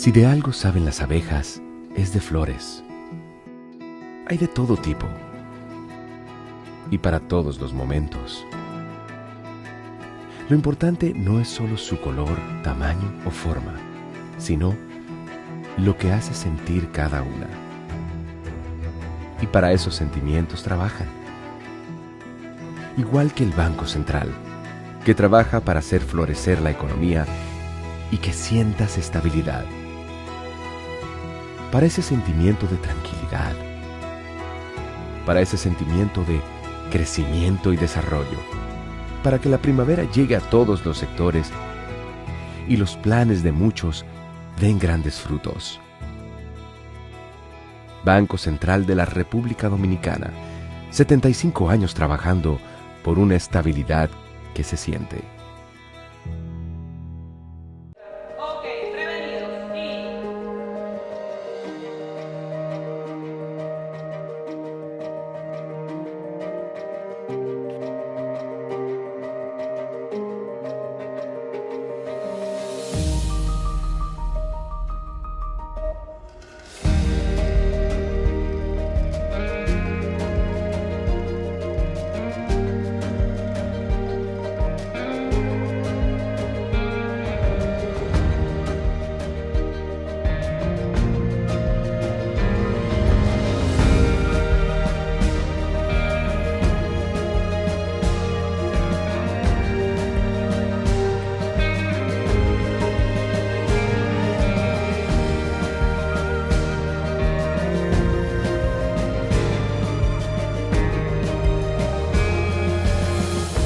Si de algo saben las abejas, es de flores. Hay de todo tipo y para todos los momentos. Lo importante no es solo su color, tamaño o forma, sino lo que hace sentir cada una. Y para esos sentimientos trabajan. Igual que el Banco Central, que trabaja para hacer florecer la economía y que sientas estabilidad. Para ese sentimiento de tranquilidad, para ese sentimiento de crecimiento y desarrollo, para que la primavera llegue a todos los sectores y los planes de muchos den grandes frutos. Banco Central de la República Dominicana, 75 años trabajando por una estabilidad que se siente.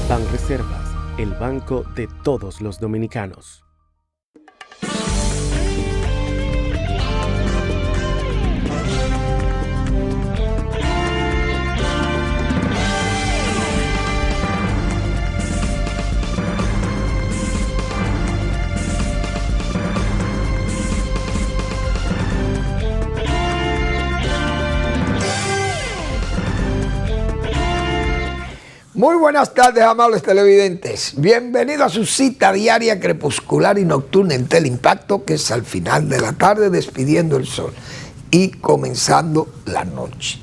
Banreservas, el banco de todos los dominicanos. Muy buenas tardes, amables televidentes. Bienvenidos a su cita diaria crepuscular y nocturna en Teleimpacto, que es al final de la tarde despidiendo el sol y comenzando la noche.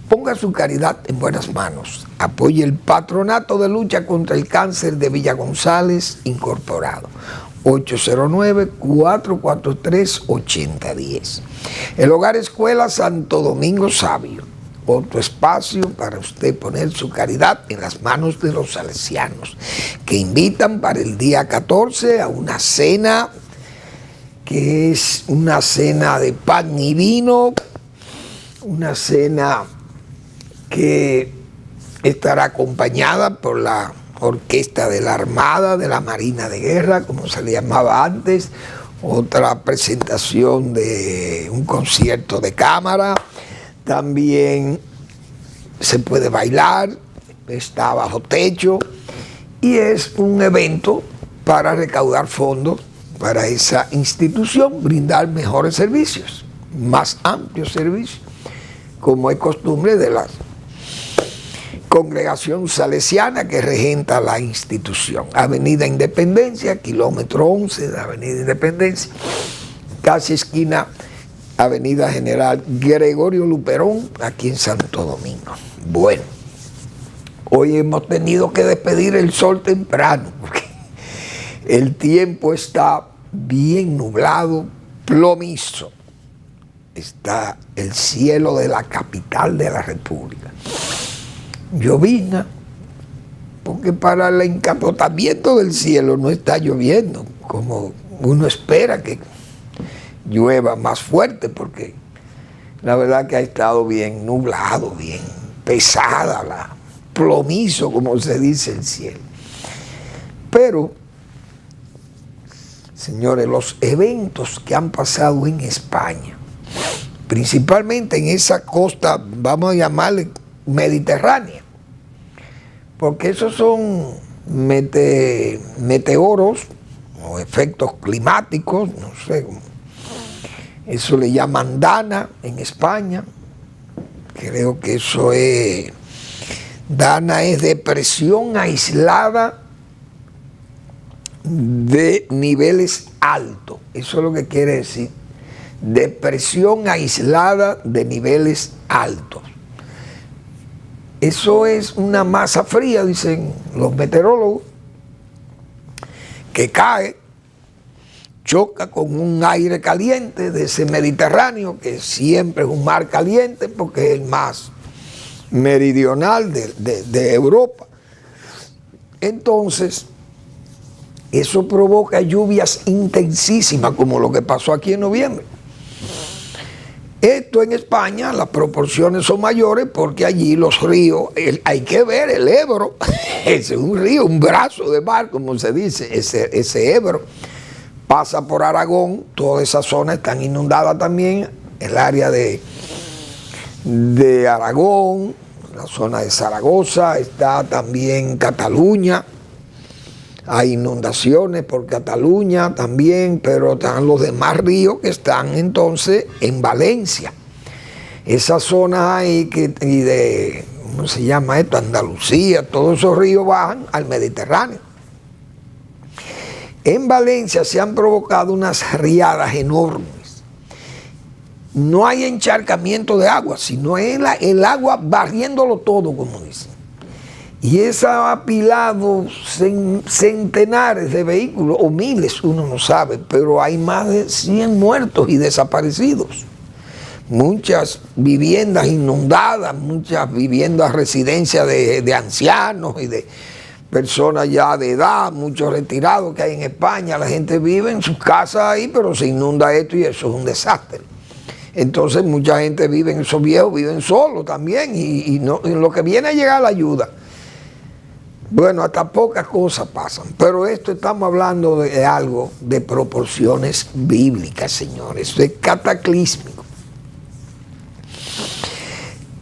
Ponga su caridad en buenas manos. Apoye el Patronato de Lucha contra el Cáncer de Villa González Incorporado. 809-443-8010. El Hogar Escuela Santo Domingo Sabio. Otro espacio para usted poner su caridad en las manos de los salesianos, que invitan para el día 14 a una cena, que es una cena de pan y vino, una cena que estará acompañada por la Orquesta de la Armada, de la Marina de Guerra, como se le llamaba antes, otra presentación de un concierto de cámara. También se puede bailar, está bajo techo y es un evento para recaudar fondos para esa institución, brindar mejores servicios, más amplios servicios, como es costumbre de la congregación salesiana que regenta la institución. Avenida Independencia, kilómetro 11 de Avenida Independencia, casi esquina Avenida General Gregorio Luperón, aquí en Santo Domingo. Bueno, hoy hemos tenido que despedir el sol temprano, porque el tiempo está bien nublado, plomizo. Está el cielo de la capital de la República. Llovizna, porque para el encapotamiento del cielo no está lloviendo, como uno espera que llueva más fuerte, porque la verdad que ha estado bien nublado, bien pesada, la plomizo, como se dice, el cielo. Pero, señores, los eventos que han pasado en España, principalmente en esa costa, vamos a llamarle mediterránea, porque esos son meteoros o efectos climáticos, no sé, eso le llaman Dana en España. Creo que eso es, Dana es depresión aislada de niveles altos. Eso es lo que quiere decir depresión aislada de niveles altos. Eso es una masa fría, dicen los meteorólogos, que cae, choca con un aire caliente de ese Mediterráneo, que siempre es un mar caliente porque es el más meridional de Europa. Entonces, eso provoca lluvias intensísimas, como lo que pasó aquí en noviembre. Esto en España, las proporciones son mayores porque allí los ríos, hay que ver el Ebro, ese es un río, un brazo de mar, como se dice, ese Ebro pasa por Aragón, toda esa zona está inundada también, el área de Aragón, la zona de Zaragoza, está también Cataluña. Hay inundaciones por Cataluña también, pero están los demás ríos que están entonces en Valencia. Esas zonas ahí y de, ¿cómo se llama esto? Andalucía, todos esos ríos bajan al Mediterráneo. En Valencia se han provocado unas riadas enormes. No hay encharcamiento de agua, sino el agua barriéndolo todo, como dicen. Y ese ha apilado centenares de vehículos, o miles, uno no sabe, pero hay más de 100 muertos y desaparecidos. Muchas viviendas inundadas, muchas viviendas residencias de ancianos y de personas ya de edad, muchos retirados que hay en España. La gente vive en sus casas ahí, pero se inunda esto y eso es un desastre. Entonces mucha gente vive en esos viejos, viven solos también y no, en lo que viene a llegar la ayuda. Bueno, hasta pocas cosas pasan, pero esto estamos hablando de algo de proporciones bíblicas, señores. Esto es cataclísmico.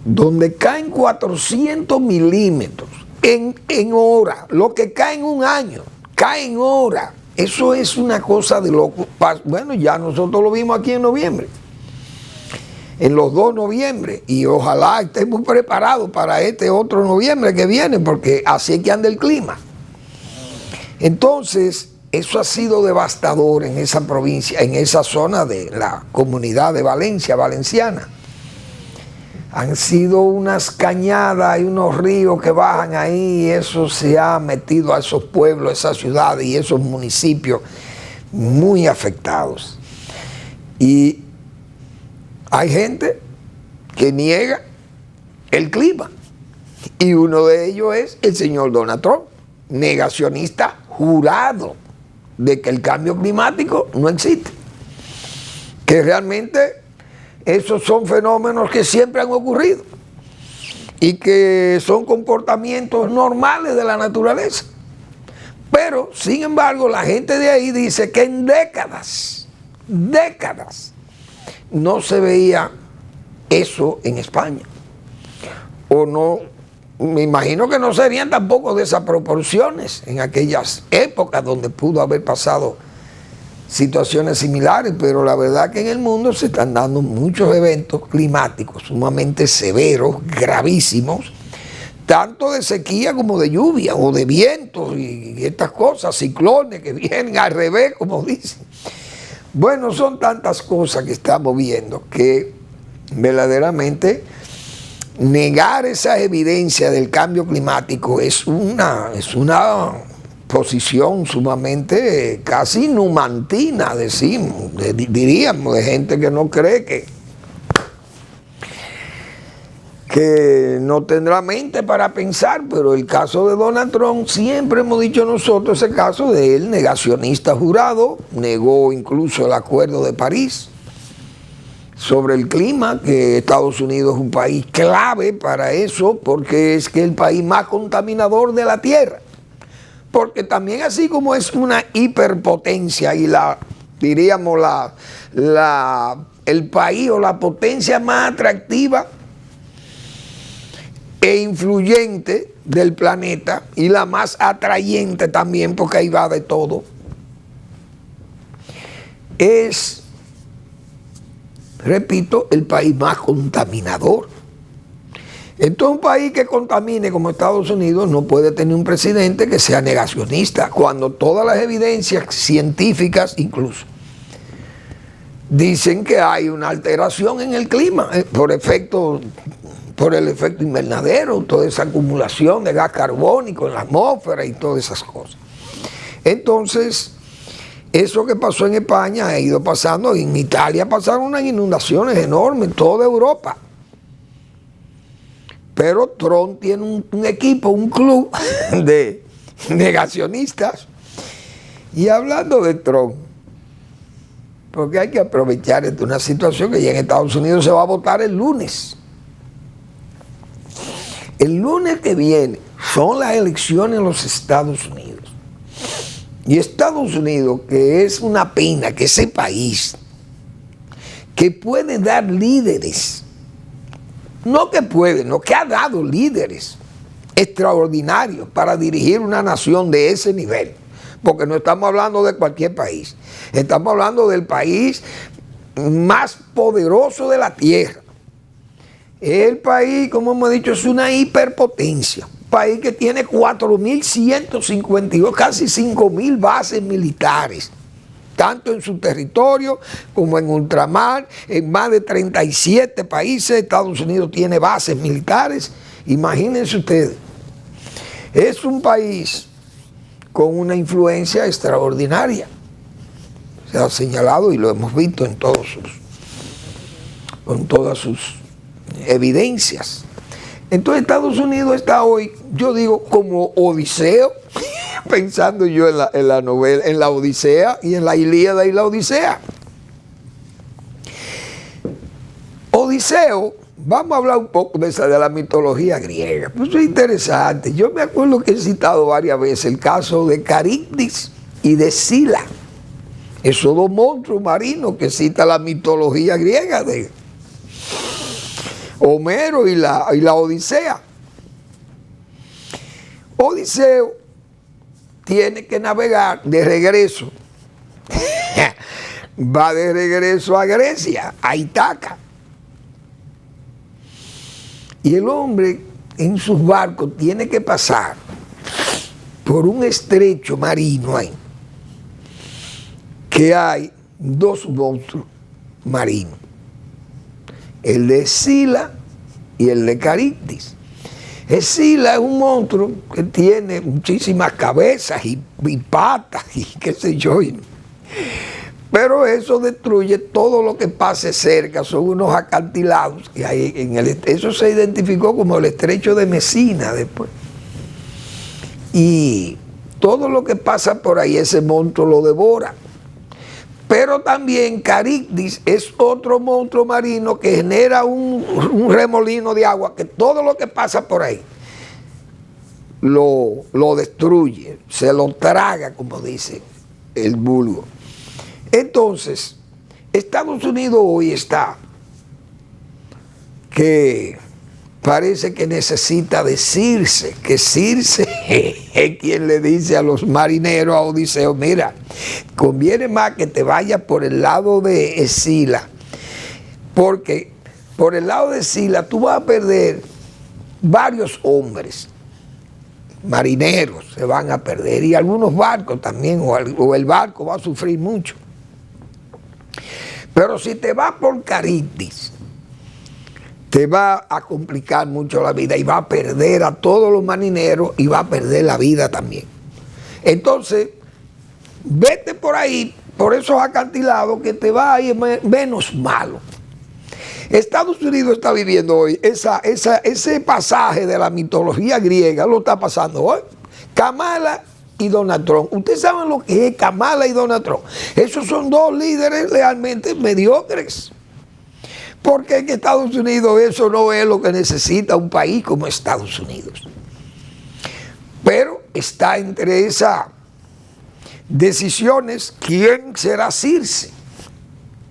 Donde caen 400 milímetros en hora, lo que cae en un año, cae en hora. Eso es una cosa de loco. Bueno, ya nosotros lo vimos aquí en noviembre. En los 2 noviembre, y ojalá estemos preparados para este otro noviembre que viene, porque así es que anda el clima. Entonces, eso ha sido devastador en esa provincia, en esa zona de la comunidad de Valencia, valenciana. Han sido unas cañadas y unos ríos que bajan ahí, y eso se ha metido a esos pueblos, esas ciudades y esos municipios muy afectados. Y hay gente que niega el clima, y uno de ellos es el señor Donald Trump, negacionista jurado de que el cambio climático no existe, que realmente esos son fenómenos que siempre han ocurrido y que son comportamientos normales de la naturaleza. Pero, sin embargo, la gente de ahí dice que en décadas, no se veía eso en España. O no, me imagino que no serían tampoco de esas proporciones en aquellas épocas donde pudo haber pasado situaciones similares, pero la verdad que en el mundo se están dando muchos eventos climáticos sumamente severos, gravísimos, tanto de sequía como de lluvia o de vientos y estas cosas, ciclones que vienen al revés, como dicen. Bueno, son tantas cosas que estamos viendo que verdaderamente negar esa evidencia del cambio climático es una posición sumamente casi numantina, diríamos, de gente que no cree, que no tendrá mente para pensar. Pero el caso de Donald Trump, siempre hemos dicho nosotros ese caso de él, negacionista jurado, negó incluso el Acuerdo de París sobre el clima, que Estados Unidos es un país clave para eso, porque es que el país más contaminador de la Tierra. Porque también, así como es una hiperpotencia y el país o la potencia más atractiva e influyente del planeta, y la más atrayente también, porque ahí va de todo, es, repito, el país más contaminador. Entonces, un país que contamine como Estados Unidos no puede tener un presidente que sea negacionista, cuando todas las evidencias científicas incluso dicen que hay una alteración en el clima por el efecto invernadero, toda esa acumulación de gas carbónico en la atmósfera y todas esas cosas. Entonces, eso que pasó en España ha ido pasando, en Italia pasaron unas inundaciones enormes, en toda Europa. Pero Trump tiene un equipo, un club de negacionistas. Y hablando de Trump, porque hay que aprovechar una situación que ya en Estados Unidos se va a votar el lunes. El lunes que viene son las elecciones en los Estados Unidos. Y Estados Unidos, que es una pena que ese país, que puede dar líderes, no que puede, no que ha dado líderes extraordinarios para dirigir una nación de ese nivel, porque no estamos hablando de cualquier país, estamos hablando del país más poderoso de la tierra. El país, como hemos dicho, es una hiperpotencia. Un país que tiene 4.152, casi 5.000 bases militares, tanto en su territorio como en ultramar. En más de 37 países Estados Unidos tiene bases militares. Imagínense ustedes. Es un país con una influencia extraordinaria. Se ha señalado y lo hemos visto en todas sus evidencias. Entonces Estados Unidos está hoy, yo digo, como Odiseo, pensando yo en la novela, en la Odisea y en la Ilíada y la Odisea. Odiseo, vamos a hablar un poco de la mitología griega. Pues es interesante. Yo me acuerdo que he citado varias veces el caso de Caribdis y de Sila, esos dos monstruos marinos que cita la mitología griega de Homero y la Odisea. Odiseo tiene que navegar de regreso. Va de regreso a Grecia, a Ítaca. Y el hombre en sus barcos tiene que pasar por un estrecho marino ahí, que hay dos monstruos marinos, el de Escila y el de Caribdis. Escila es un monstruo que tiene muchísimas cabezas y patas y qué sé yo. Pero eso destruye todo lo que pase cerca, son unos acantilados que hay eso se identificó como el estrecho de Mesina después. Y todo lo que pasa por ahí, ese monstruo lo devora. Pero también Caribdis es otro monstruo marino que genera un remolino de agua, que todo lo que pasa por ahí lo destruye, se lo traga, como dice el vulgo. Entonces, Estados Unidos hoy está que parece que necesita de Circe, que Circe es quien le dice a los marineros, a Odiseo, mira, conviene más que te vayas por el lado de Escila, porque por el lado de Escila tú vas a perder varios hombres, marineros se van a perder, y algunos barcos también, o el barco va a sufrir mucho. Pero si te vas por Caribdis, te va a complicar mucho la vida y va a perder a todos los marineros y va a perder la vida también. Entonces, vete por ahí, por esos acantilados, que te va a ir menos malo. Estados Unidos está viviendo hoy ese pasaje de la mitología griega, lo está pasando hoy. Kamala y Donald Trump. Ustedes saben lo que es Kamala y Donald Trump. Esos son dos líderes realmente mediocres. Porque en Estados Unidos eso no es lo que necesita un país como Estados Unidos. Pero está entre esas decisiones quién será Circe.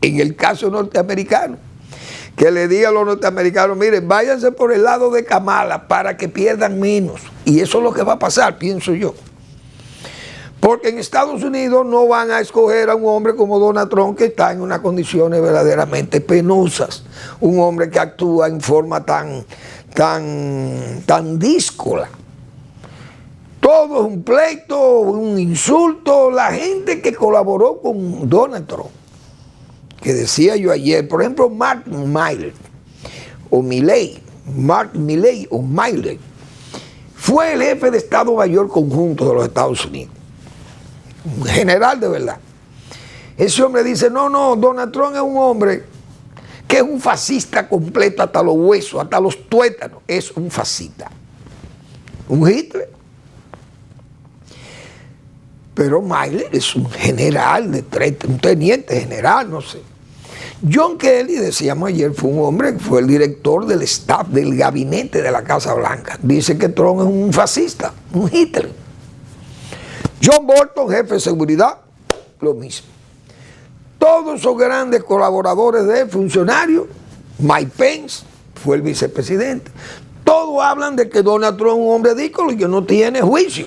En el caso norteamericano, que le diga a los norteamericanos, miren, váyanse por el lado de Kamala para que pierdan menos. Y eso es lo que va a pasar, pienso yo. Porque en Estados Unidos no van a escoger a un hombre como Donald Trump, que está en unas condiciones verdaderamente penosas. Un hombre que actúa en forma tan díscola. Todo es un pleito, un insulto. La gente que colaboró con Donald Trump que decía yo ayer, por ejemplo, Mark Milley, fue el jefe de Estado Mayor Conjunto de los Estados Unidos, un general de verdad. Ese hombre dice, no, Donald Trump es un hombre que es un fascista completo hasta los huesos, hasta los tuétanos, es un fascista, un Hitler. Pero Milley es un general, un teniente general, no sé. John Kelly, decíamos ayer, fue un hombre que fue el director del staff, del gabinete de la Casa Blanca. Dice que Trump es un fascista, un Hitler. John Bolton, jefe de seguridad, lo mismo. Todos esos grandes colaboradores de él, funcionarios, Mike Pence fue el vicepresidente, todos hablan de que Donald Trump es un hombre díscolo y que no tiene juicio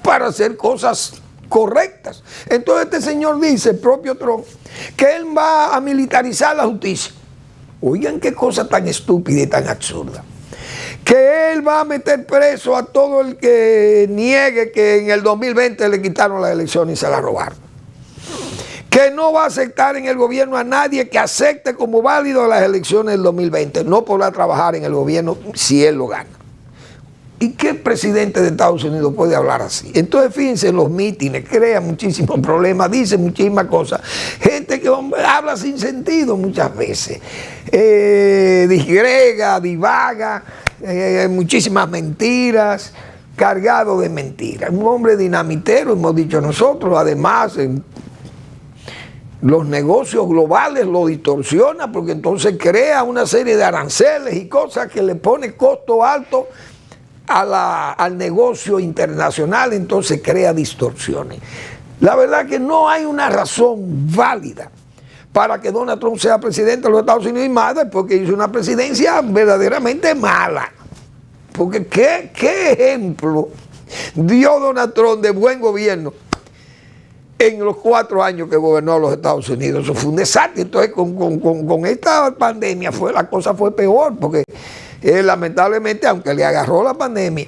para hacer cosas correctas. Entonces este señor dice, el propio Trump, que él va a militarizar la justicia. Oigan qué cosa tan estúpida y tan absurda. Que él va a meter preso a todo el que niegue que en el 2020 le quitaron las elecciones y se las robaron. Que no va a aceptar en el gobierno a nadie que acepte como válido las elecciones del 2020. No podrá trabajar en el gobierno si él lo gana. ¿Y qué presidente de Estados Unidos puede hablar así? Entonces fíjense, los mítines crean muchísimos problemas, dicen muchísimas cosas. Gente que habla sin sentido muchas veces. Disgrega, divaga, muchísimas mentiras, cargado de mentiras. Un hombre dinamitero, hemos dicho nosotros, además los negocios globales lo distorsiona porque entonces crea una serie de aranceles y cosas que le pone costo alto al negocio internacional, entonces crea distorsiones. La verdad que no hay una razón válida para que Donald Trump sea presidente de los Estados Unidos y más después que hizo una presidencia verdaderamente mala. Porque ¿qué ejemplo dio Donald Trump de buen gobierno en los 4 años que gobernó los Estados Unidos? Eso fue un desastre. Entonces con esta pandemia la cosa fue peor, porque lamentablemente, aunque le agarró la pandemia,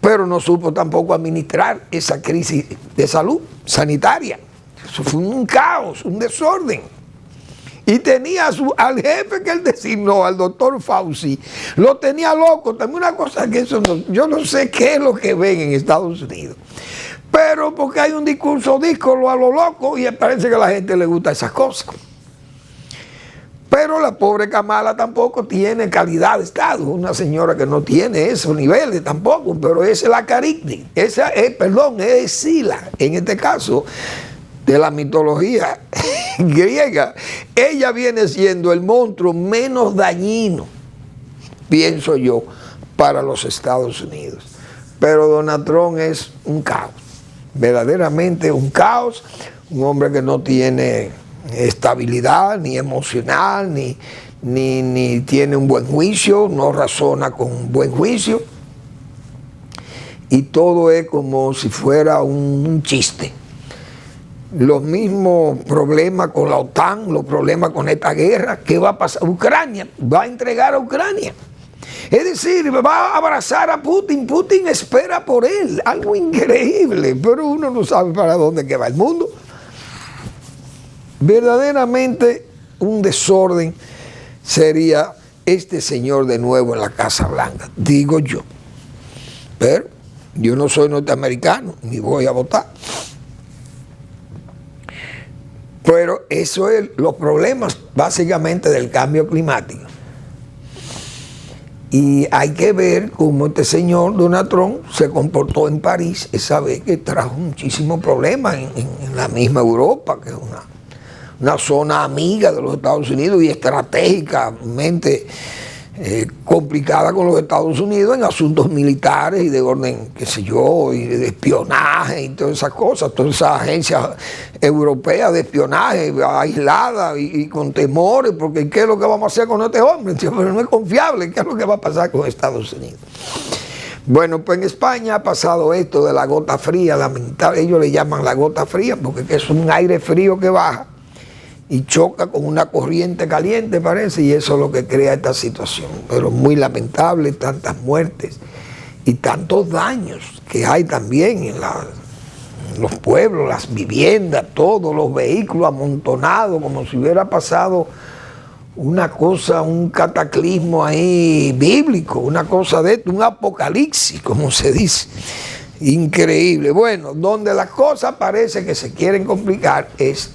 pero no supo tampoco administrar esa crisis de salud sanitaria. Eso fue un caos, un desorden. Y tenía al jefe que él designó, al doctor Fauci, lo tenía loco. También una cosa que yo no sé qué es lo que ven en Estados Unidos. Pero porque hay un discurso díscolo a lo loco y parece que a la gente le gusta esas cosas. Pero la pobre Kamala tampoco tiene calidad de Estado, una señora que no tiene esos niveles tampoco, pero esa es la Caribdis, esa es Sila, en este caso, de la mitología griega. Ella viene siendo el monstruo menos dañino, pienso yo, para los Estados Unidos. Pero Donald Trump es un caos, verdaderamente un caos, un hombre que no tiene estabilidad, ni emocional, ni tiene un buen juicio, no razona con un buen juicio, y todo es como si fuera un chiste. Los mismos problemas con la OTAN, los problemas con esta guerra. ¿Qué va a pasar? Ucrania va a entregar a Ucrania. Es decir, va a abrazar a Putin. Putin espera por él. Algo increíble, pero uno no sabe para dónde que va el mundo. Verdaderamente un desorden sería este señor de nuevo en la Casa Blanca, digo yo. Pero yo no soy norteamericano, ni voy a votar. Pero eso es los problemas básicamente del cambio climático. Y hay que ver cómo este señor Donald Trump se comportó en París esa vez, que trajo muchísimos problemas en la misma Europa, que es una zona amiga de los Estados Unidos y estratégicamente complicada con los Estados Unidos en asuntos militares y de orden, qué sé yo, y de espionaje y todas esas cosas, todas esas agencias europeas de espionaje aisladas y con temores, porque ¿qué es lo que vamos a hacer con este hombre? Pero no es confiable, ¿qué es lo que va a pasar con Estados Unidos? Bueno, pues en España ha pasado esto de la gota fría, lamentable, ellos le llaman la gota fría porque es un aire frío que baja y choca con una corriente caliente, parece, y eso es lo que crea esta situación. Pero muy lamentable, tantas muertes y tantos daños que hay también en los pueblos, las viviendas, todos los vehículos amontonados, como si hubiera pasado una cosa, un cataclismo ahí bíblico, una cosa de esto, un apocalipsis, como se dice. Increíble. Bueno, donde las cosas parece que se quieren complicar es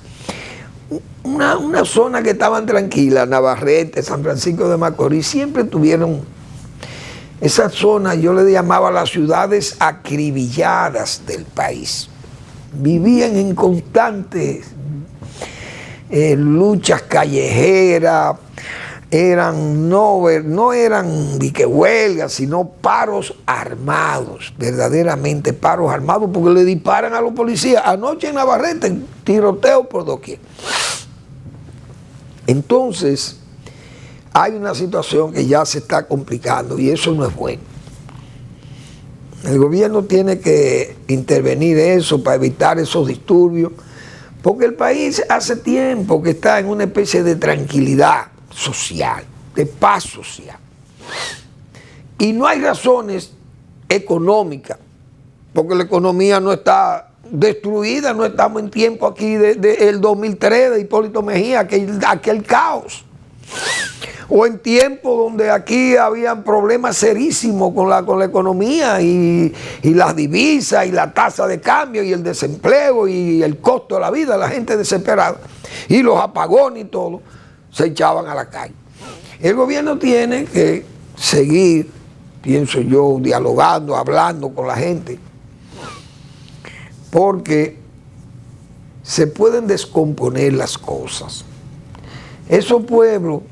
una zona que estaban tranquilas, Navarrete, San Francisco de Macorís, siempre tuvieron esa zona, yo le llamaba las ciudades acribilladas del país. Vivían en constantes luchas callejeras, no eran ni que huelgas, sino paros armados, verdaderamente paros armados, porque le disparan a los policías. Anoche en Navarrete, tiroteo por doquier. Entonces, hay una situación que ya se está complicando y eso no es bueno. El gobierno tiene que intervenir eso para evitar esos disturbios, porque el país hace tiempo que está en una especie de tranquilidad social, de paz social. Y no hay razones económicas, porque la economía no está destruida, no estamos en tiempo aquí del 2003 de Hipólito Mejía, aquel caos. O en tiempos donde aquí habían problemas serísimos con la economía y las divisas y la tasa de cambio y el desempleo y el costo de la vida, la gente desesperada y los apagones y todo, se echaban a la calle. El gobierno tiene que seguir, pienso yo, dialogando, hablando con la gente, porque se pueden descomponer las cosas. Esos pueblos,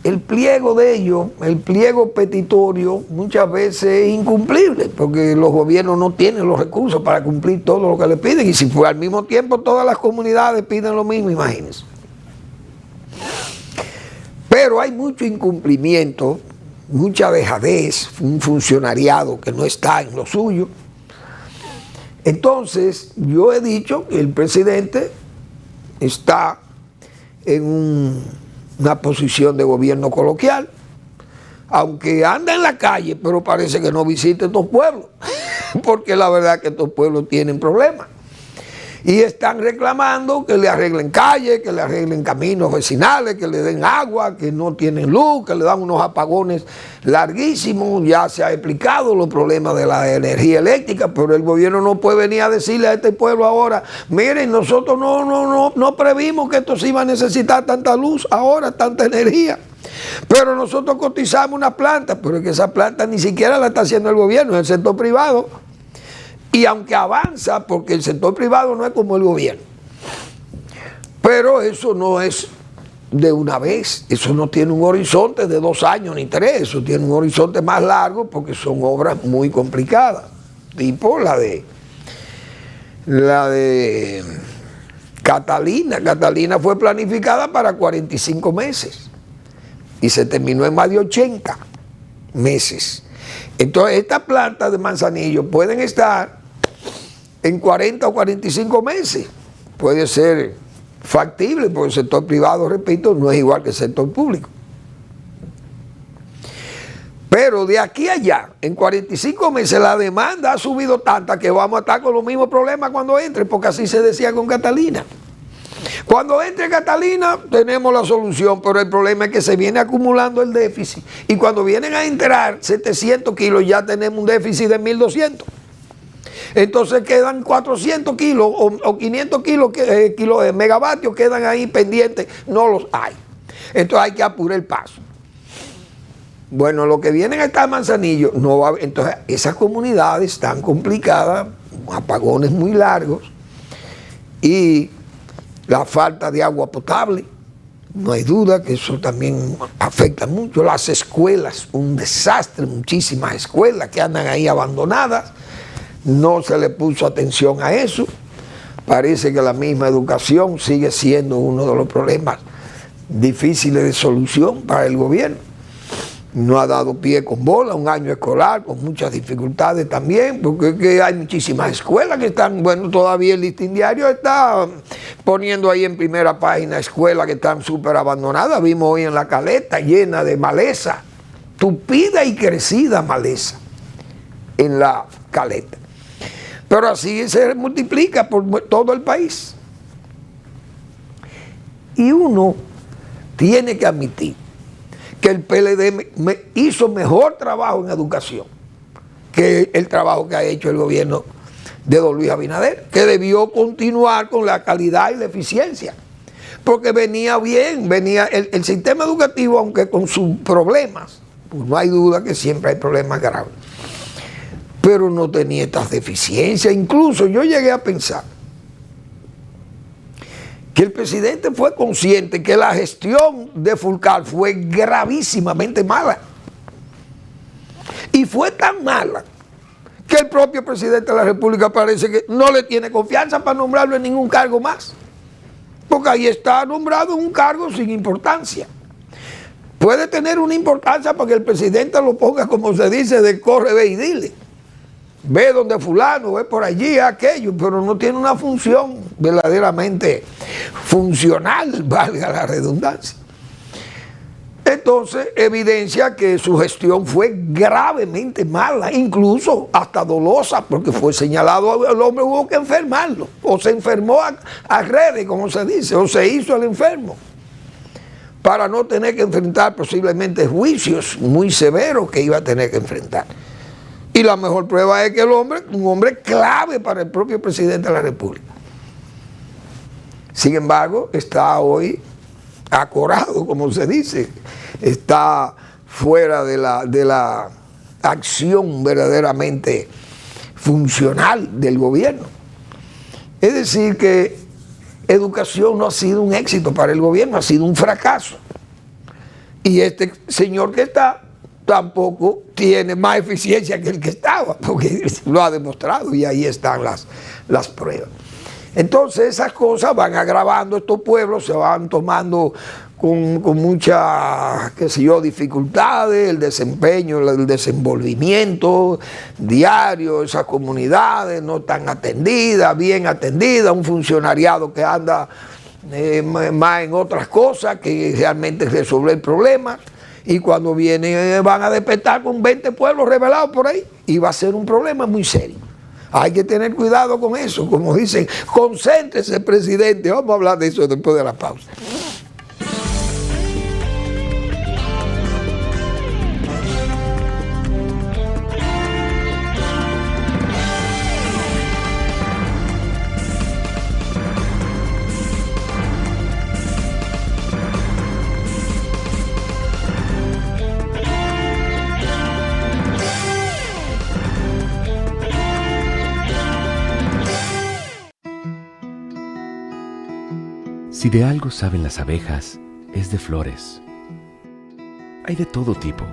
el pliego de ellos, el pliego petitorio, muchas veces es incumplible, porque los gobiernos no tienen los recursos para cumplir todo lo que les piden, y si fue al mismo tiempo todas las comunidades piden lo mismo, imagínense. Pero hay mucho incumplimiento, mucha dejadez, un funcionariado que no está en lo suyo. Entonces, yo he dicho que el presidente está en una posición de gobierno coloquial, aunque anda en la calle, pero parece que no visita estos pueblos, porque la verdad es que estos pueblos tienen problemas. Y están reclamando que le arreglen calles, que le arreglen caminos vecinales, que le den agua, que no tienen luz, que le dan unos apagones larguísimos. Ya se ha explicado los problemas de la energía eléctrica, pero el gobierno no puede venir a decirle a este pueblo ahora, miren, nosotros no previmos que esto se iba a necesitar tanta luz ahora, tanta energía. Pero nosotros cotizamos una planta, pero es que esa planta ni siquiera la está haciendo el gobierno, es el sector privado. Y aunque avanza, porque el sector privado no es como el gobierno, pero eso no es de una vez, eso no tiene un horizonte de 2 años ni 3, eso tiene un horizonte más largo porque son obras muy complicadas, tipo la de Catalina. Catalina fue planificada para 45 meses y se terminó en más de 80 meses. Entonces estas plantas de Manzanillo pueden estar en 40 o 45 meses. Puede ser factible, porque el sector privado, repito, no es igual que el sector público. Pero de aquí a allá, en 45 meses, la demanda ha subido tanta que vamos a estar con los mismos problemas cuando entre, porque así se decía con Catalina. Cuando entre Catalina tenemos la solución, pero el problema es que se viene acumulando el déficit. Y cuando vienen a entrar 700 kilos, ya tenemos un déficit de 1.200. Entonces quedan 400 kilos o 500 kilos, megavatios quedan ahí pendientes, no los hay. Entonces hay que apurar el paso. Bueno, lo que vienen a estar Manzanillo, no va, entonces esas comunidades están complicadas, apagones muy largos y la falta de agua potable. No hay duda que eso también afecta mucho. Las escuelas, un desastre, muchísimas escuelas que andan ahí abandonadas. No se le puso atención a eso. Parece que la misma educación sigue siendo uno de los problemas difíciles de solución para el gobierno. No ha dado pie con bola, un año escolar con muchas dificultades también, porque hay muchísimas escuelas que están, bueno, todavía el Listín Diario está poniendo ahí en primera página escuelas que están súper abandonadas. Vimos hoy en La Caleta llena de maleza, tupida y crecida maleza en La Caleta. Pero así se multiplica por todo el país. Y uno tiene que admitir que el PLD hizo mejor trabajo en educación que el trabajo que ha hecho el gobierno de don Luis Abinader, que debió continuar con la calidad y la eficiencia, porque venía bien, venía el sistema educativo, aunque con sus problemas, pues no hay duda que siempre hay problemas graves, pero no tenía estas deficiencias. Incluso yo llegué a pensar que el presidente fue consciente que la gestión de Fulcar fue gravísimamente mala. Y fue tan mala que el propio presidente de la República parece que no le tiene confianza para nombrarlo en ningún cargo más. Porque ahí está nombrado en un cargo sin importancia. Puede tener una importancia para que el presidente lo ponga, como se dice, de corre, ve y dile. Ve donde fulano, ve por allí, aquello, pero no tiene una función verdaderamente funcional, valga la redundancia. Entonces evidencia que su gestión fue gravemente mala, incluso hasta dolosa, porque fue señalado, el hombre hubo que enfermarlo, o se enfermó a redes, como se dice, o se hizo el enfermo, para no tener que enfrentar posiblemente juicios muy severos que iba a tener que enfrentar. Y la mejor prueba es que el hombre, un hombre clave para el propio presidente de la República. Sin embargo, está hoy acorralado, como se dice, está fuera de la acción verdaderamente funcional del gobierno. Es decir, que educación no ha sido un éxito para el gobierno, ha sido un fracaso. Y este señor que está tampoco tiene más eficiencia que el que estaba, porque lo ha demostrado y ahí están las pruebas. Entonces esas cosas van agravando estos pueblos, se van tomando con muchas, qué sé yo, dificultades, el desempeño, el desenvolvimiento diario, esas comunidades no están atendidas, bien atendidas, un funcionariado que anda más en otras cosas que realmente resolver problemas, y cuando vienen van a despertar con 20 pueblos rebelados por ahí, y va a ser un problema muy serio. Hay que tener cuidado con eso, como dicen, concéntrese, presidente. Vamos a hablar de eso después de la pausa. Si de algo saben las abejas, es de flores. Hay de todo tipo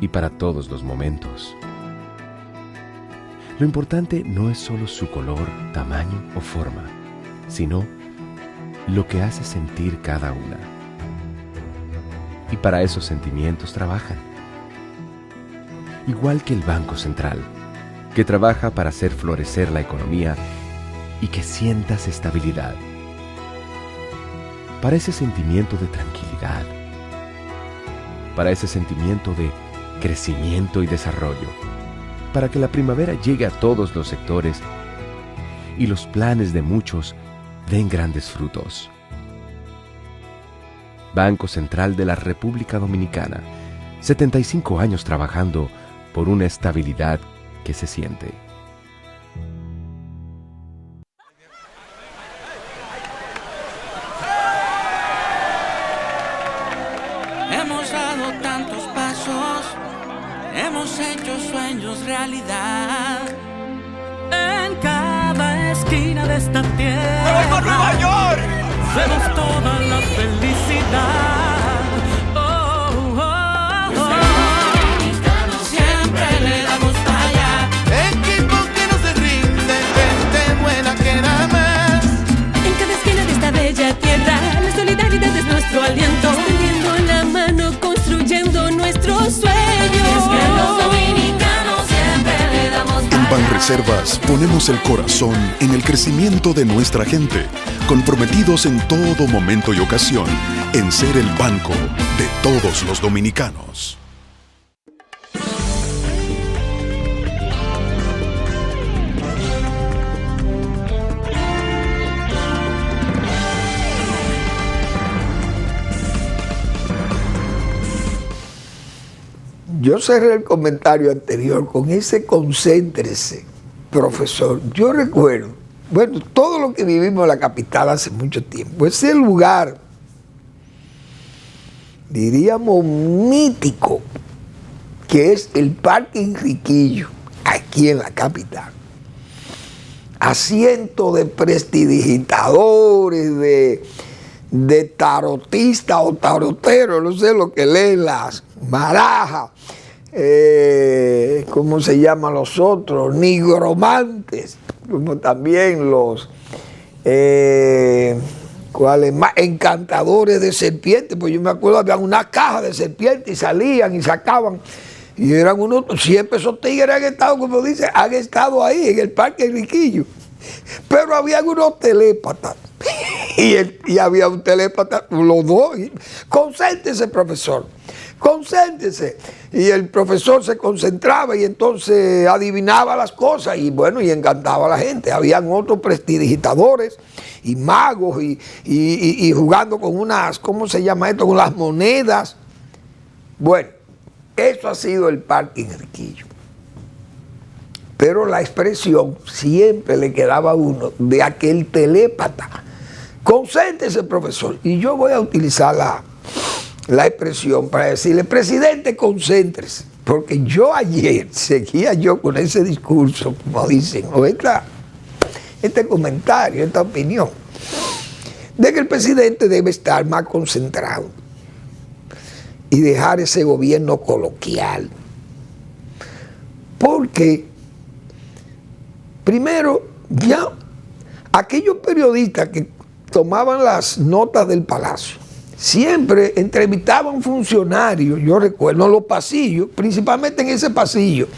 y para todos los momentos. Lo importante no es solo su color, tamaño o forma, sino lo que hace sentir cada una. Y para esos sentimientos trabajan. Igual que el Banco Central, que trabaja para hacer florecer la economía y que sientas estabilidad. Para ese sentimiento de tranquilidad, para ese sentimiento de crecimiento y desarrollo, para que la primavera llegue a todos los sectores y los planes de muchos den grandes frutos. Banco Central de la República Dominicana, 75 años trabajando por una estabilidad que se siente. Hemos dado tantos pasos, hemos hecho sueños realidad. En cada esquina de esta tierra, ¡me voy por Nueva York! Vemos toda la felicidad. Oh, oh, oh. Los dominicanos siempre le damos para allá. Equipo que no se rinde, gente buena que nada más. En cada esquina de esta bella tierra, la solidaridad es nuestro aliento. Tendiendo la mano, construyendo nuestros sueños. Es que los dominicanos siempre le damos para allá. En Banreservas ponemos el corazón en el crecimiento de nuestra gente, comprometidos en todo momento y ocasión en ser el banco de todos los dominicanos. yo cerré el comentario anterior con ese concéntrese, profesor. Yo recuerdo, bueno, todo lo que vivimos en la capital hace mucho tiempo, ese lugar, diríamos, mítico, que es el Parque Enriquillo, aquí en la capital. Asiento de prestidigitadores, de tarotistas o taroteros, no sé lo que leen las barajas, ¿cómo se llaman los otros? Nigromantes, como también los ¿cuáles más? Encantadores de serpientes, pues yo me acuerdo había una caja de serpientes y salían y sacaban. Y eran unos, siempre esos tigres han estado, como dice, han estado ahí en el Parque Enriquillo. Pero había unos telépatas. Y había un telépata, los dos. Concéntrese, profesor. Concéntrese. Y el profesor se concentraba y entonces adivinaba las cosas y bueno, y encantaba a la gente. Habían otros prestidigitadores y magos y jugando con unas, ¿cómo se llama esto? Con las monedas. Bueno. Eso ha sido el Parque Enriquillo. Pero la expresión siempre le quedaba a uno de aquel telépata. Concéntrese, profesor. Y yo voy a utilizar la expresión para decirle, presidente, concéntrese. Porque yo ayer seguía yo con ese discurso, como dicen, o este comentario, esta opinión, de que el presidente debe estar más concentrado y dejar ese gobierno coloquial. Porque, primero, ya aquellos periodistas que tomaban las notas del Palacio, siempre entrevistaban funcionarios, yo recuerdo, en los pasillos, principalmente en ese pasillo,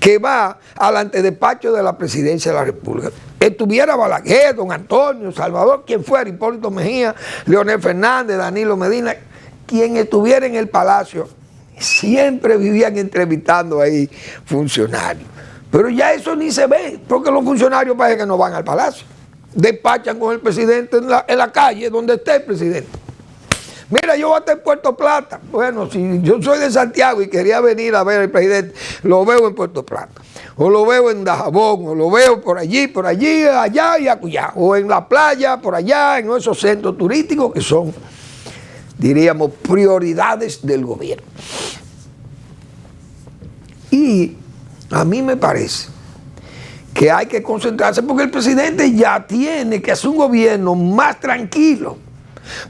que va al antedespacho de la Presidencia de la República. Estuviera Balaguer, don Antonio, Salvador, quien fuera, Hipólito Mejía, Leonel Fernández, Danilo Medina, quien estuviera en el Palacio, siempre vivían entrevistando ahí funcionarios. Pero ya eso ni se ve, porque los funcionarios parece que no van al Palacio. Despachan con el presidente en la calle, donde esté el presidente. Mira, yo voy a estar en Puerto Plata. Bueno, si yo soy de Santiago y quería venir a ver al presidente, lo veo en Puerto Plata. O lo veo en Dajabón, o lo veo por allí, allá y acullá. O en la playa, por allá, en esos centros turísticos que son, diríamos, prioridades del gobierno. Y a mí me parece que hay que concentrarse porque el presidente ya tiene que hacer un gobierno más tranquilo.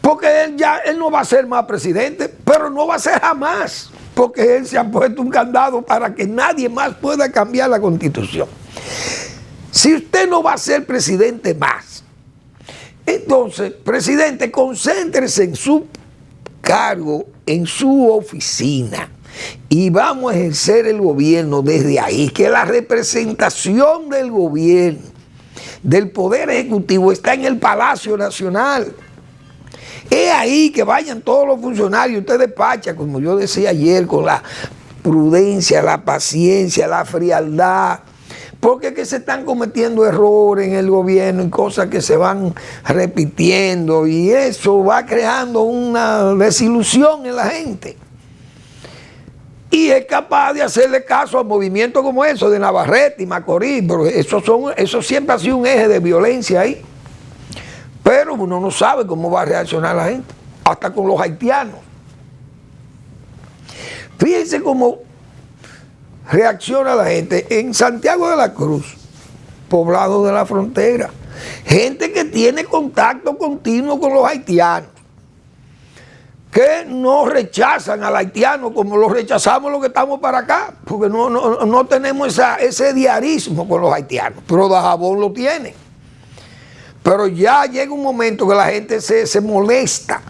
Porque él no va a ser más presidente, pero no va a ser jamás, porque él se ha puesto un candado para que nadie más pueda cambiar la Constitución. Si usted no va a ser presidente más, entonces, presidente, concéntrese en su cargo, en su oficina, y vamos a ejercer el gobierno desde ahí, que la representación del gobierno, del Poder Ejecutivo, está en el Palacio Nacional. Es ahí que vayan todos los funcionarios, usted despacha, como yo decía ayer, con la prudencia, la paciencia, la frialdad, porque es que se están cometiendo errores en el gobierno y cosas que se van repitiendo y eso va creando una desilusión en la gente. Y es capaz de hacerle caso a movimientos como eso de Navarrete y Macorís, pero eso siempre ha sido un eje de violencia ahí. Pero uno no sabe cómo va a reaccionar la gente, hasta con los haitianos. Fíjense cómo reacciona la gente en Santiago de la Cruz, poblado de la frontera. Gente que tiene contacto continuo con los haitianos, que no rechazan al haitiano como lo rechazamos los que estamos para acá, porque no tenemos ese diarismo con los haitianos, pero Dajabón lo tiene. Pero ya llega un momento que la gente se molesta.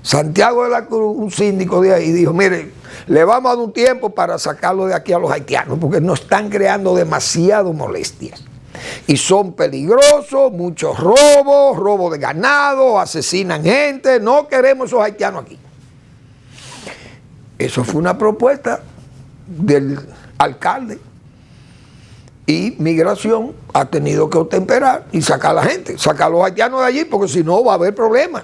Santiago de la Cruz, un síndico de ahí, dijo, mire, le vamos a dar un tiempo para sacarlo de aquí a los haitianos, porque nos están creando demasiado molestias. Y son peligrosos, muchos robos de ganado, asesinan gente, no queremos esos haitianos aquí. Eso fue una propuesta del alcalde. Y Migración ha tenido que temperar y sacar a la gente, sacar a los haitianos de allí, porque si no va a haber problemas.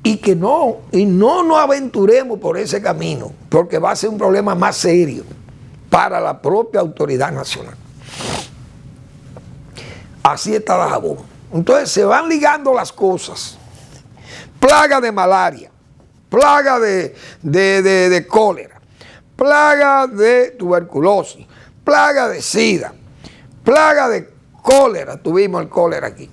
y no nos aventuremos por ese camino, porque va a ser un problema más serio para la propia autoridad nacional. Así está Dajabón. Entonces se van ligando las cosas. Plaga de malaria, plaga de cólera, plaga de tuberculosis, plaga de sida, plaga de cólera, tuvimos el cólera aquí.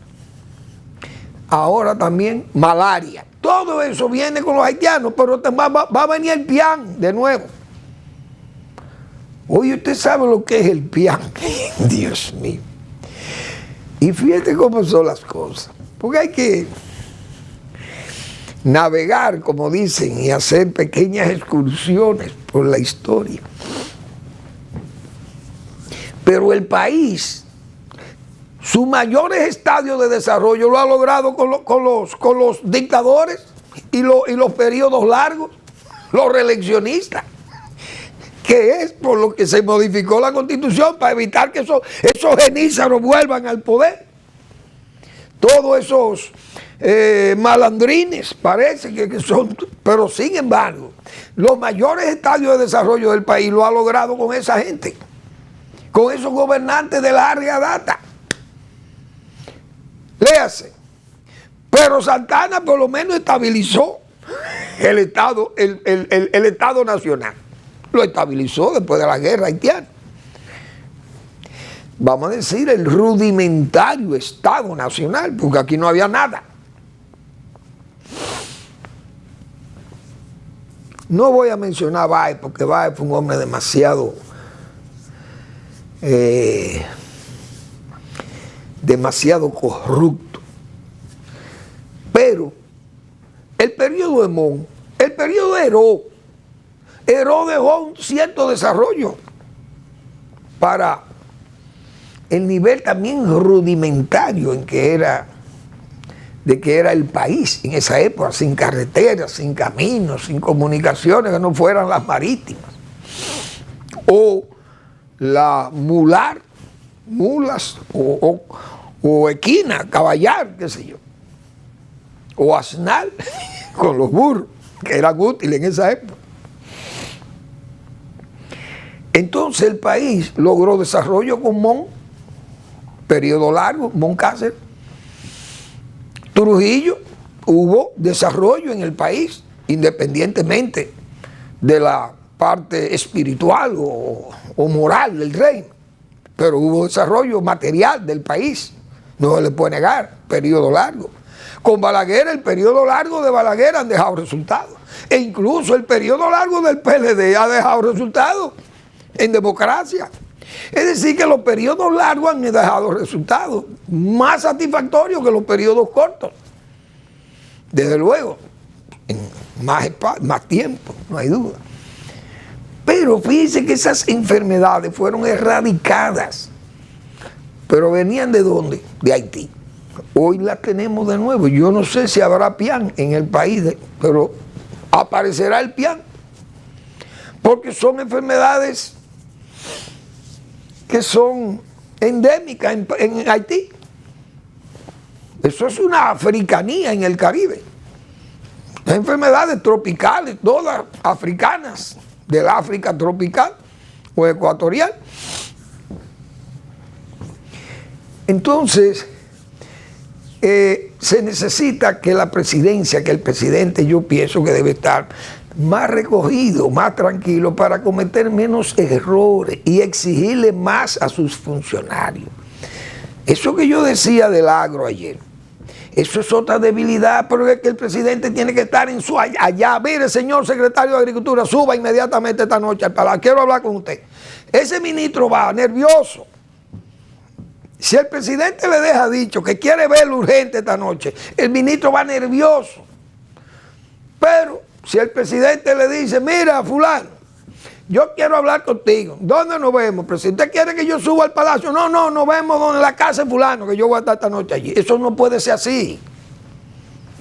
Ahora también malaria. Todo eso viene con los haitianos, pero va a venir el pián de nuevo. Oye, usted sabe lo que es el pián. Dios mío. Y fíjate cómo son las cosas. Porque hay que navegar, como dicen, y hacer pequeñas excursiones por la historia. Pero el país, sus mayores estadios de desarrollo lo ha logrado con los dictadores y los periodos largos, los reeleccionistas, que es por lo que se modificó la Constitución para evitar que esos genízaros vuelvan al poder. Todos esos malandrines parece que son, pero sin embargo, los mayores estadios de desarrollo del país lo ha logrado con esa gente, con esos gobernantes de larga data. Léase. Pero Santana por lo menos estabilizó el Estado nacional. Lo estabilizó después de la guerra haitiana. Vamos a decir el rudimentario Estado nacional, porque aquí no había nada. No voy a mencionar a Báez, porque Báez fue un hombre demasiado corrupto. Pero el periodo de Mon, el periodo de Heró dejó un cierto desarrollo para el nivel también rudimentario de que era el país en esa época, sin carreteras, sin caminos, sin comunicaciones que no fueran las marítimas. O la mulas, o equina, caballar, qué sé yo. O asnal, con los burros, que eran útiles en esa época. Entonces el país logró desarrollo con Mon, periodo largo, Moncácer. Trujillo, hubo desarrollo en el país, independientemente de la parte espiritual o moral del reino, pero hubo desarrollo material del país, no se le puede negar, periodo largo. Con Balaguer, el periodo largo de Balaguer han dejado resultados, e incluso el periodo largo del PLD ha dejado resultados en democracia. Es decir, que los periodos largos han dejado resultados más satisfactorios que los periodos cortos. Desde luego, en más tiempo, no hay duda. Pero fíjense que esas enfermedades fueron erradicadas. Pero venían ¿de dónde? De Haití. Hoy las tenemos de nuevo. Yo no sé si habrá pián en el país, pero aparecerá el pián. Porque son enfermedades que son endémicas en Haití. Eso es una africanía en el Caribe. Las enfermedades tropicales, todas africanas, del África tropical o ecuatorial. Entonces, se necesita que la presidencia, que el presidente, yo pienso que debe estar más recogido, más tranquilo, para cometer menos errores y exigirle más a sus funcionarios. Eso que yo decía del agro ayer, eso es otra debilidad, pero es que el presidente tiene que estar en su allá. Mire, señor secretario de Agricultura, suba inmediatamente esta noche al Palacio, quiero hablar con usted. Ese ministro va nervioso. Si el presidente le deja dicho que quiere verlo urgente esta noche, el ministro va nervioso. Pero si el presidente le dice, mira, fulano, yo quiero hablar contigo. ¿Dónde nos vemos, presidente? ¿Usted quiere que yo suba al palacio? No, nos vemos en la casa de fulano, que yo voy a estar esta noche allí. Eso no puede ser así.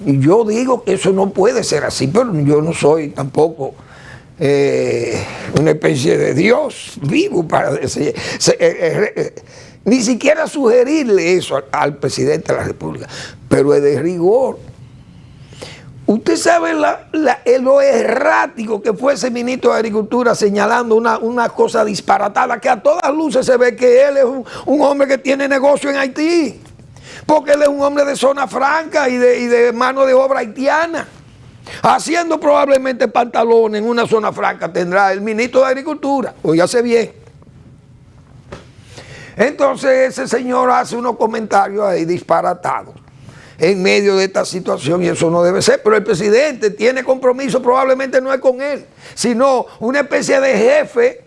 Y yo digo que eso no puede ser así, pero yo no soy tampoco una especie de Dios vivo para decir, ni siquiera sugerirle eso al presidente de la República, pero es de rigor. Usted sabe lo errático que fue ese ministro de Agricultura señalando una cosa disparatada, que a todas luces se ve que él es un hombre que tiene negocio en Haití, porque él es un hombre de zona franca y de mano de obra haitiana, haciendo probablemente pantalones en una zona franca tendrá el ministro de Agricultura, óigase bien. Entonces ese señor hace unos comentarios ahí disparatados en medio de esta situación, y eso no debe ser, pero el presidente tiene compromiso, probablemente no es con él, sino una especie de jefe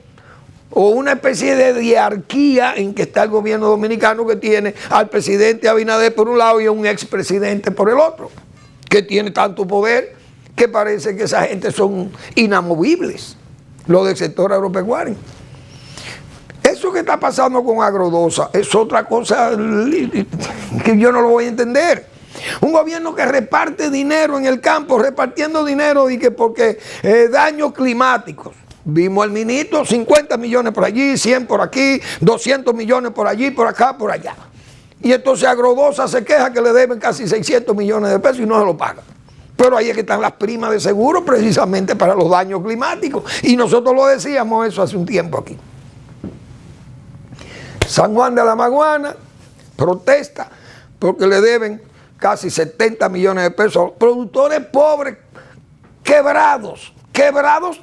o una especie de diarquía en que está el gobierno dominicano, que tiene al presidente Abinader por un lado y a un expresidente por el otro, que tiene tanto poder que parece que esa gente son inamovibles, los del sector agropecuario. Eso que está pasando con Agrodosa es otra cosa que yo no lo voy a entender. Un gobierno que reparte dinero en el campo, repartiendo dinero y que porque daños climáticos. Vimos al ministro, 50 millones por allí, 100 por aquí, 200 millones por allí, por acá, por allá. Y entonces Agrodosa se queja que le deben casi 600 millones de pesos y no se lo pagan. Pero ahí es que están las primas de seguro precisamente para los daños climáticos. Y nosotros lo decíamos eso hace un tiempo aquí. San Juan de la Maguana protesta porque le deben casi 70 millones de pesos a los productores pobres, quebrados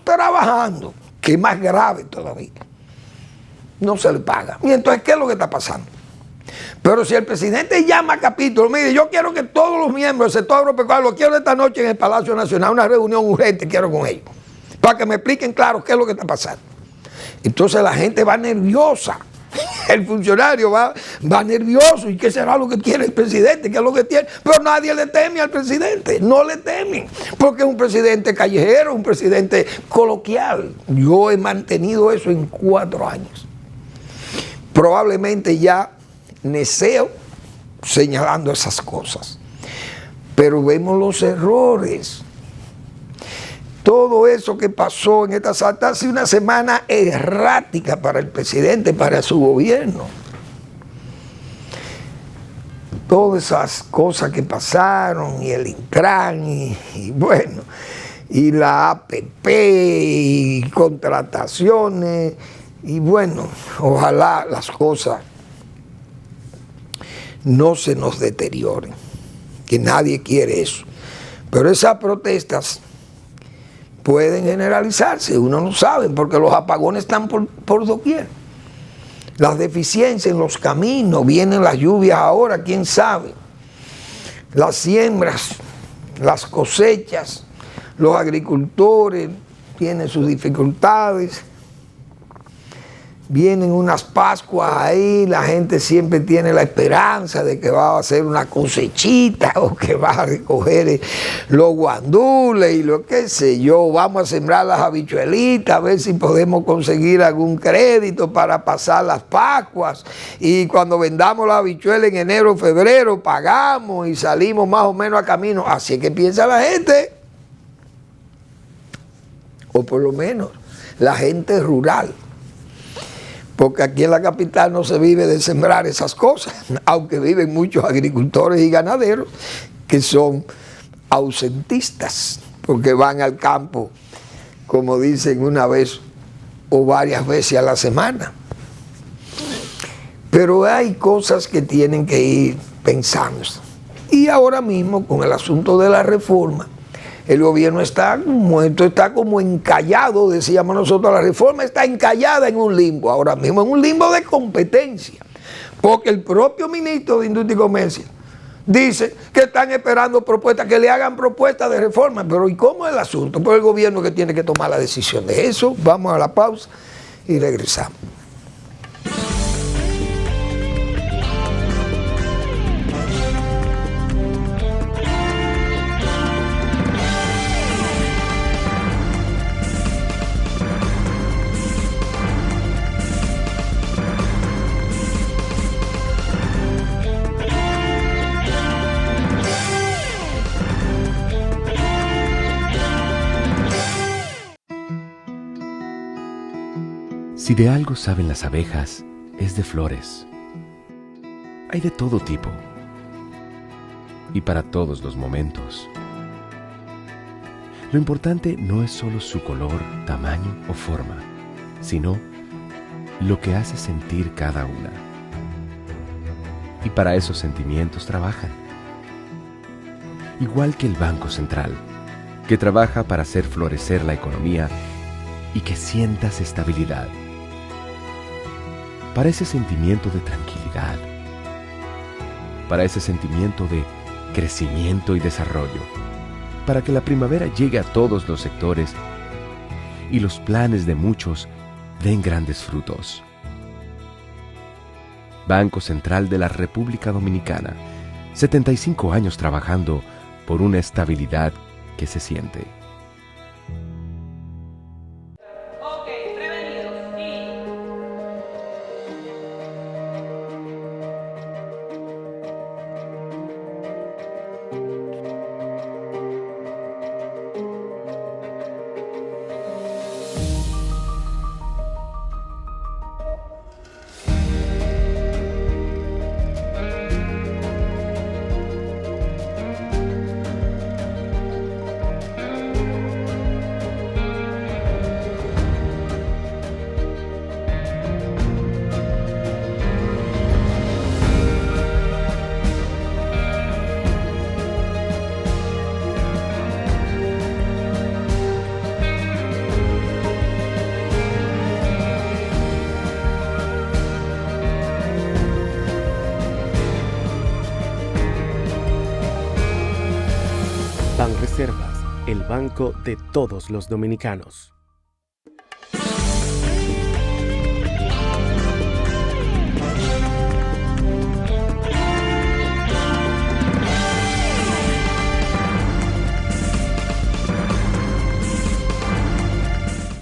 trabajando, que es más grave todavía. No se le paga. Y entonces, ¿qué es lo que está pasando? Pero si el presidente llama a capítulo, mire, yo quiero que todos los miembros del sector agropecuario, lo quiero esta noche en el Palacio Nacional, una reunión urgente quiero con ellos, para que me expliquen claro qué es lo que está pasando. Entonces la gente va nerviosa. El funcionario va nervioso. ¿Y qué será lo que quiere el presidente? ¿Qué es lo que tiene? Pero nadie le teme al presidente. No le temen. Porque es un presidente callejero, un presidente coloquial. Yo he mantenido eso en 4 años. Probablemente ya neceo señalando esas cosas. Pero vemos los errores. Todo eso que pasó en esta salta ha sido una semana errática para el presidente, para su gobierno. Todas esas cosas que pasaron, y el Intran, y bueno, y la APP, y contrataciones, y bueno, ojalá las cosas no se nos deterioren, que nadie quiere eso. Pero esas protestas pueden generalizarse, uno no sabe, porque los apagones están por doquier. Las deficiencias en los caminos, vienen las lluvias ahora, quién sabe. Las siembras, las cosechas, los agricultores tienen sus dificultades. Vienen unas Pascuas ahí, la gente siempre tiene la esperanza de que va a hacer una cosechita o que va a recoger los guandules y lo que sé yo. Vamos a sembrar las habichuelitas, a ver si podemos conseguir algún crédito para pasar las Pascuas. Y cuando vendamos las habichuelas en enero o febrero, pagamos y salimos más o menos a camino. Así es que piensa la gente. O por lo menos la gente rural. Porque aquí en la capital no se vive de sembrar esas cosas, aunque viven muchos agricultores y ganaderos que son ausentistas, porque van al campo, como dicen, una vez o varias veces a la semana. Pero hay cosas que tienen que ir pensando. Y ahora mismo, con el asunto de la reforma, el gobierno está muerto, está como encallado, decíamos nosotros, la reforma está encallada en un limbo, ahora mismo en un limbo de competencia, porque el propio ministro de Industria y Comercio dice que están esperando propuestas, que le hagan propuestas de reforma, pero ¿y cómo es el asunto? Pues el gobierno que tiene que tomar la decisión de eso. Vamos a la pausa y regresamos. Si de algo saben las abejas, es de flores. Hay de todo tipo y para todos los momentos. Lo importante no es solo su color, tamaño o forma, sino lo que hace sentir cada una. Y para esos sentimientos trabajan. Igual que el Banco Central, que trabaja para hacer florecer la economía y que sientas estabilidad. Para ese sentimiento de tranquilidad, para ese sentimiento de crecimiento y desarrollo, para que la primavera llegue a todos los sectores y los planes de muchos den grandes frutos. Banco Central de la República Dominicana, 75 años trabajando por una estabilidad que se siente. Banreservas, el banco de todos los dominicanos.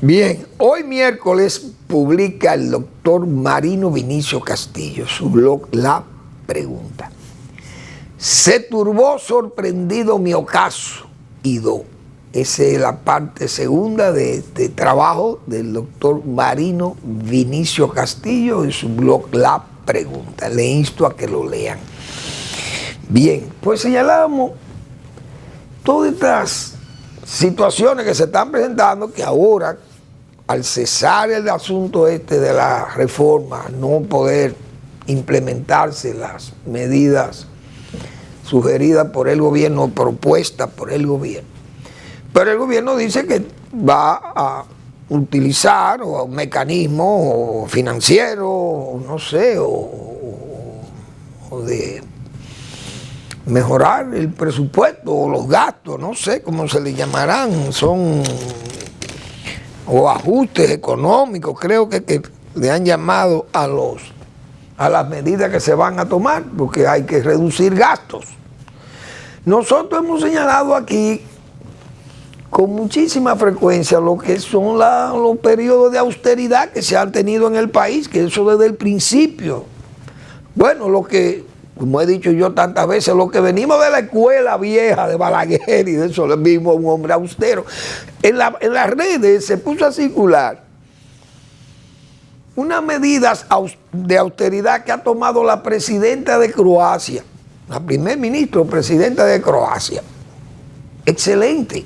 Bien, hoy miércoles publica el doctor Marino Vinicio Castillo su blog La Pregunta. Se turbó sorprendido mi ocaso y do. Esa es la parte segunda de este trabajo del doctor Marino Vinicio Castillo en su blog La Pregunta. Le insto a que lo lean. Bien, pues señalamos todas estas situaciones que se están presentando, que ahora, al cesar el asunto de la reforma, no poder implementarse las medidas sugeridas por el gobierno, propuestas por el gobierno. Pero el gobierno dice que va a utilizar un mecanismo financiero, no sé, o de mejorar el presupuesto o los gastos, no sé cómo se le llamarán, son o ajustes económicos, creo que le han llamado a las medidas que se van a tomar, porque hay que reducir gastos. Nosotros hemos señalado aquí con muchísima frecuencia lo que son los periodos de austeridad que se han tenido en el país, que eso desde el principio. Bueno, lo que, como he dicho yo tantas veces, lo que venimos de la escuela vieja de Balaguer y de eso le vimos a un hombre austero. En las redes se puso a circular unas medidas de austeridad que ha tomado la presidenta de Croacia, la primer ministro presidenta de Croacia. Excelente.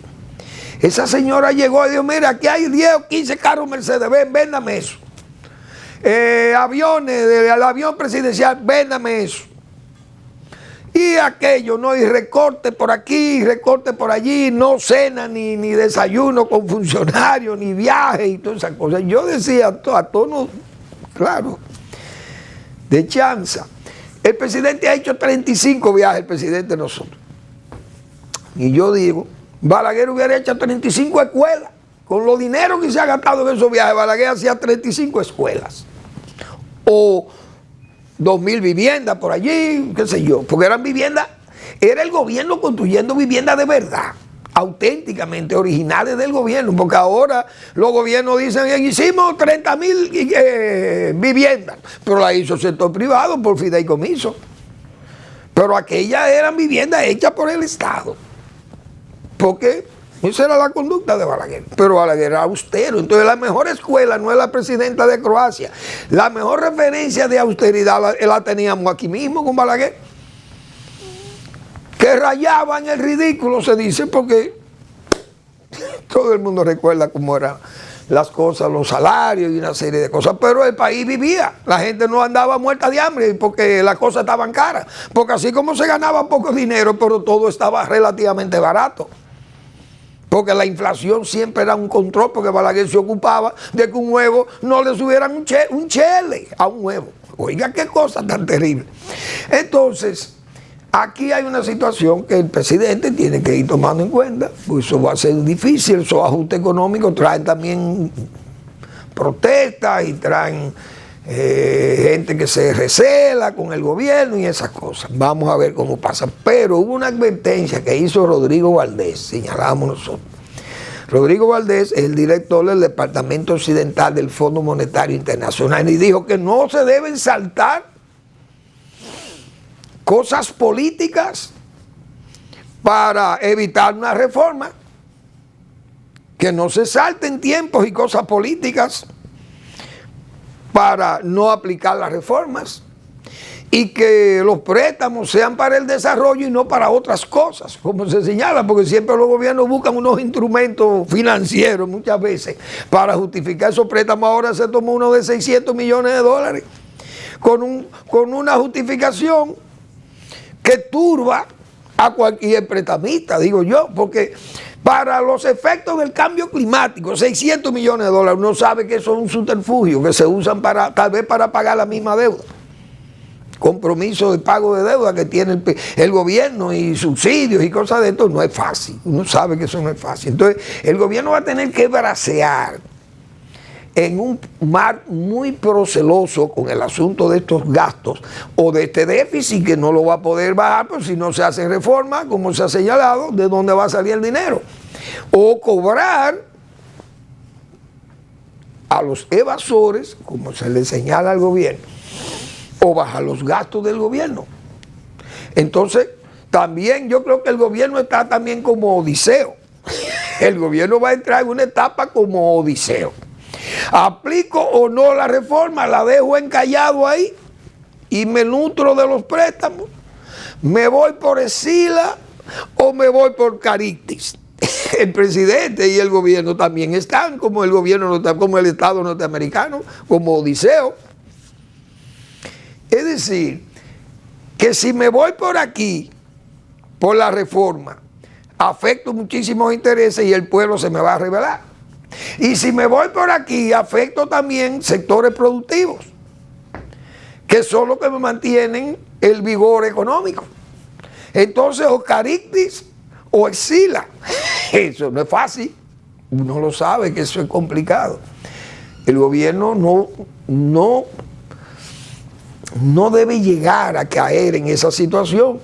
Esa señora llegó y dijo, mira, aquí hay 10 o 15 carros Mercedes, véndame eso. Aviones, el avión presidencial, véndame eso. Y aquello, ¿no? Y recorte por aquí, recorte por allí, no cena ni desayuno con funcionarios, ni viaje y todas esas cosas. Yo decía a tono, claro, de chanza. El presidente ha hecho 35 viajes, el presidente de nosotros. Y yo digo, Balaguer hubiera hecho 35 escuelas. Con los dineros que se ha gastado en esos viajes, Balaguer hacía 35 escuelas. O 2.000 viviendas por allí, qué sé yo, porque eran viviendas, era el gobierno construyendo viviendas de verdad, auténticamente originales del gobierno, porque ahora los gobiernos dicen, hicimos 30.000 viviendas, pero la hizo el sector privado por fideicomiso, pero aquellas eran viviendas hechas por el Estado, porque esa era la conducta de Balaguer. Pero Balaguer era austero. Entonces la mejor escuela no es la presidenta de Croacia. La mejor referencia de austeridad la teníamos aquí mismo con Balaguer. Que rayaban el ridículo, se dice, porque Todo el mundo recuerda cómo eran las cosas, los salarios y una serie de cosas, pero el país vivía, la gente no andaba muerta de hambre porque las cosas estaban caras, porque así como se ganaba poco dinero, pero todo estaba relativamente barato, porque la inflación siempre era un control, porque Balaguer se ocupaba de que un huevo no le subieran un chele a un huevo. Oiga, qué cosa tan terrible. Entonces, aquí hay una situación que el presidente tiene que ir tomando en cuenta, pues eso va a ser difícil, esos ajustes económicos traen también protestas y traen gente que se recela con el gobierno y esas cosas. Vamos a ver cómo pasa. Pero hubo una advertencia que hizo Rodrigo Valdés, señalábamos nosotros. Rodrigo Valdés es el director del Departamento Occidental del Fondo Monetario Internacional y dijo que no se deben saltar cosas políticas para evitar una reforma, que no se salten tiempos y cosas políticas para no aplicar las reformas y que los préstamos sean para el desarrollo y no para otras cosas, como se señala, porque siempre los gobiernos buscan unos instrumentos financieros muchas veces para justificar esos préstamos. Ahora se tomó uno de 600 millones de dólares con una justificación que turba a cualquier prestamista, digo yo, porque para los efectos del cambio climático, 600 millones de dólares, uno sabe que eso es un subterfugio, que se usan tal vez para pagar la misma deuda. Compromiso de pago de deuda que tiene el gobierno y subsidios y cosas de esto, no es fácil. Uno sabe que eso no es fácil. Entonces, el gobierno va a tener que bracear en un mar muy proceloso con el asunto de estos gastos o de este déficit que no lo va a poder bajar, pues si no se hace reforma, como se ha señalado, ¿de dónde va a salir el dinero? O cobrar a los evasores, como se le señala al gobierno, o bajar los gastos del gobierno. Entonces, también yo creo que el gobierno está también como Odiseo. El gobierno va a entrar en una etapa como Odiseo. ¿Aplico o no la reforma? ¿La dejo encallado ahí y me nutro de los préstamos? ¿Me voy por Escila o me voy por Carictis? El presidente y el gobierno también están como el gobierno, como el Estado norteamericano, como Odiseo. Es decir, que si me voy por aquí, por la reforma, afecto muchísimos intereses y el pueblo se me va a rebelar. Y si me voy por aquí, afecto también sectores productivos, que son los que me mantienen el vigor económico. Entonces, o Carictis o Escila. Eso no es fácil. Uno lo sabe que eso es complicado. El gobierno no debe llegar a caer en esa situación.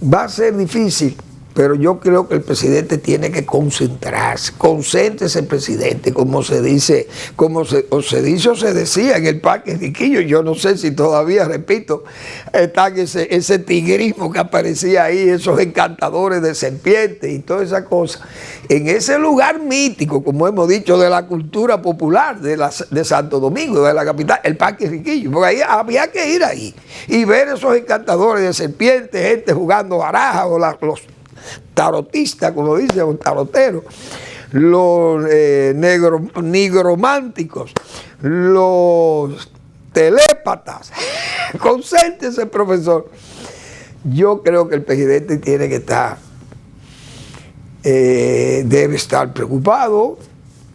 Va a ser difícil, pero yo creo que el presidente tiene que concentrarse. Concéntrese el presidente, como se dice, o se decía en el Parque Riquillo. Yo no sé si todavía, repito, está ese tigrismo que aparecía ahí, esos encantadores de serpientes y toda esa cosa. En ese lugar mítico, como hemos dicho, de la cultura popular de Santo Domingo, de la capital, el Parque Riquillo. Porque ahí había que ir ahí y ver esos encantadores de serpientes, gente jugando baraja o los tarotistas, como dicen, un tarotero, los nigrománticos, los telépatas. Concéntrese, profesor. Yo creo que el presidente tiene que estar, debe estar preocupado,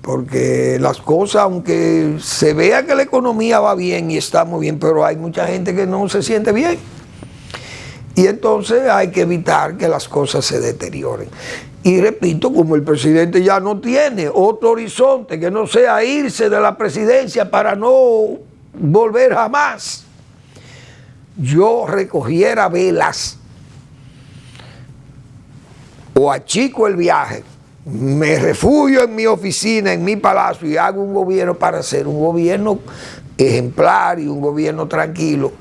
porque las cosas, aunque se vea que la economía va bien y está muy bien, pero hay mucha gente que no se siente bien. Y entonces hay que evitar que las cosas se deterioren. Y repito, como el presidente ya no tiene otro horizonte que no sea irse de la presidencia para no volver jamás, yo recogiera velas o achico el viaje, me refugio en mi oficina, en mi palacio y hago un gobierno para hacer un gobierno ejemplar y un gobierno tranquilo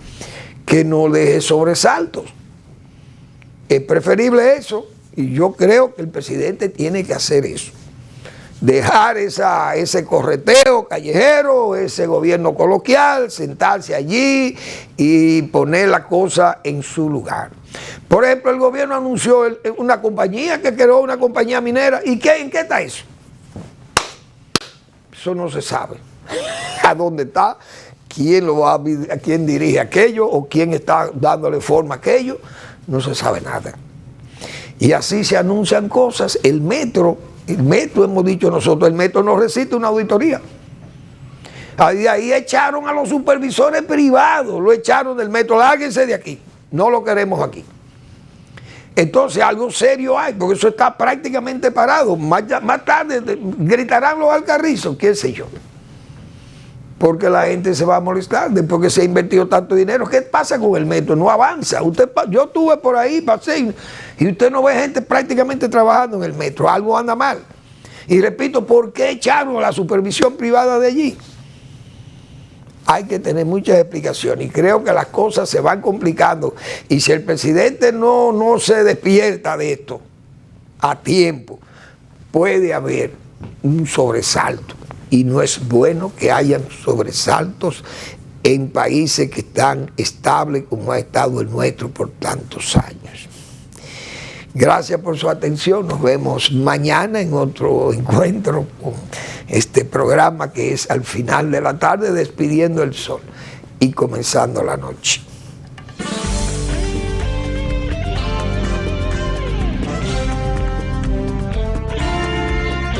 que no deje sobresaltos. Es preferible eso, y yo creo que el presidente tiene que hacer eso. dejar ese correteo callejero, ese gobierno coloquial, sentarse allí y poner la cosa en su lugar. Por ejemplo, el gobierno anunció una compañía que creó una compañía minera. ¿Y en qué está eso? Eso no se sabe. ¿A dónde está? ¿Quién dirige aquello? ¿O quién está dándole forma a aquello? No se sabe nada. Y así se anuncian cosas. El metro, hemos dicho nosotros, el metro no resiste una auditoría. Ahí echaron a los supervisores privados, lo echaron del metro, lárguense de aquí, no lo queremos aquí. Entonces algo serio hay, porque eso está prácticamente parado. Más tarde gritarán los alcarrizos, qué sé yo. Porque la gente se va a molestar después que se ha invertido tanto dinero. ¿Qué pasa con el metro? No avanza. Yo estuve por ahí, pasé, y usted no ve gente prácticamente trabajando en el metro. Algo anda mal. Y repito, ¿por qué echaron a la supervisión privada de allí? Hay que tener muchas explicaciones y creo que las cosas se van complicando. Y si el presidente no se despierta de esto a tiempo, puede haber un sobresalto. Y no es bueno que hayan sobresaltos en países que están estables como ha estado el nuestro por tantos años. Gracias por su atención. Nos vemos mañana en otro encuentro con este programa que es al final de la tarde, despidiendo el sol y comenzando la noche.